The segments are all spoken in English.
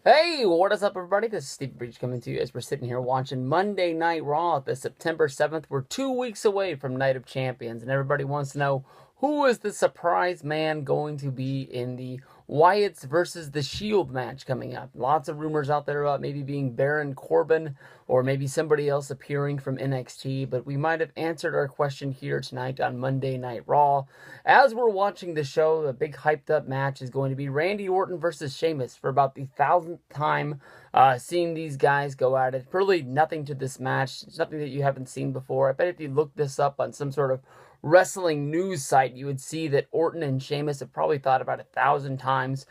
Hey, what is up, everybody? This is Steve Breach coming to you as we're sitting here watching Monday Night Raw the September 7th. We're 2 weeks away from Night of Champions, and everybody wants to know who is the surprise man going to be in the Wyatts versus the Shield match coming up. Lots of rumors out there about maybe being Baron Corbin or maybe somebody else appearing from NXT, but we might have answered our question here tonight on Monday Night Raw. As we're watching the show, the big hyped up match is going to be Randy Orton versus Sheamus for about the 1000th time seeing these guys go at it. Really nothing to this match. It's nothing that you haven't seen before. I bet if you look this up on some sort of wrestling news site, you would see that Orton and Sheamus have probably thought about 1,000 times.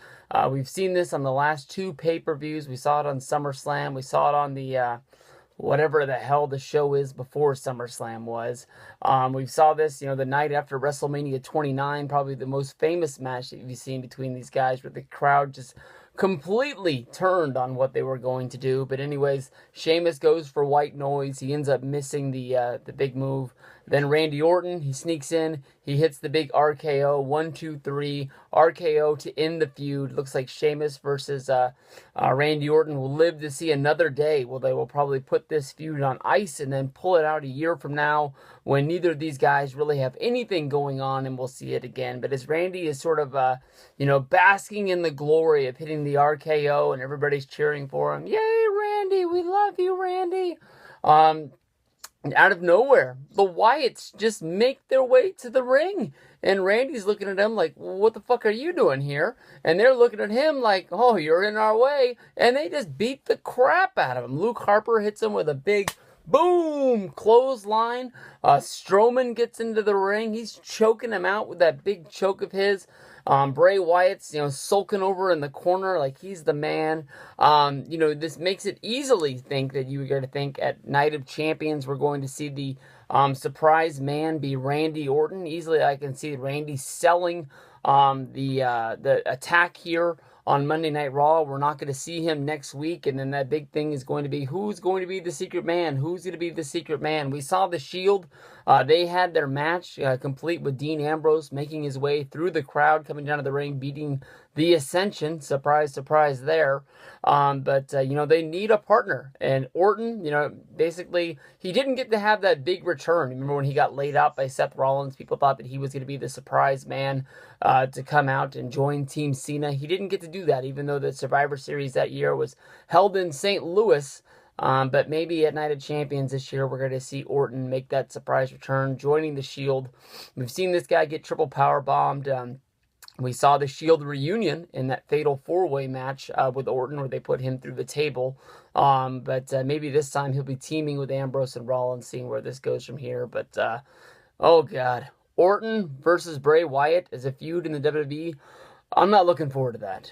We've seen this on the last two pay-per-views. We saw it on SummerSlam. We saw it on the whatever the hell the show is before SummerSlam was. We saw this, the night after WrestleMania 29, probably the most famous match that you've seen between these guys, where the crowd just completely turned on what they were going to do. But anyways, Sheamus goes for white noise. He ends up missing the big move. Then Randy Orton, he sneaks in. He hits the big RKO. 1, 2, 3. RKO to end the feud. Looks like Sheamus versus Randy Orton will live to see another day. Well, they will probably put this feud on ice and then pull it out a year from now when neither of these guys really have anything going on, and we'll see it again. But as Randy is sort of, basking in the glory of hitting the RKO and everybody's cheering for him. Yay, Randy! We love you, Randy! And out of nowhere, the Wyatts just make their way to the ring. And Randy's looking at him like, what the fuck are you doing here? And they're looking at him like, oh, you're in our way. And they just beat the crap out of him. Luke Harper hits him with a big boom clothesline. Strowman gets into the ring. He's choking him out with that big choke of his. Bray Wyatt's, sulking over in the corner like he's the man. This makes it easily think that you got to think at Night of Champions we're going to see the surprise man be Randy Orton. Easily I can see Randy selling the attack here on Monday Night Raw. We're not going to see him next week, and then that big thing is going to be who's going to be the secret man? Who's going to be the secret man? We saw the Shield. They had their match complete with Dean Ambrose making his way through the crowd, coming down to the ring, beating the Ascension. Surprise, surprise there. But they need a partner. And Orton, basically, he didn't get to have that big return. Remember when he got laid out by Seth Rollins? People thought that he was going to be the surprise man to come out and join Team Cena. He didn't get to do that, even though the Survivor Series that year was held in St. Louis. But maybe at Night of Champions this year, we're going to see Orton make that surprise return, joining the Shield. We've seen this guy get triple power bombed. We saw the Shield reunion in that fatal four-way match with Orton, where they put him through the table. But maybe this time he'll be teaming with Ambrose and Rollins, seeing where this goes from here. But, oh, God. Orton versus Bray Wyatt as a feud in the WWE. I'm not looking forward to that.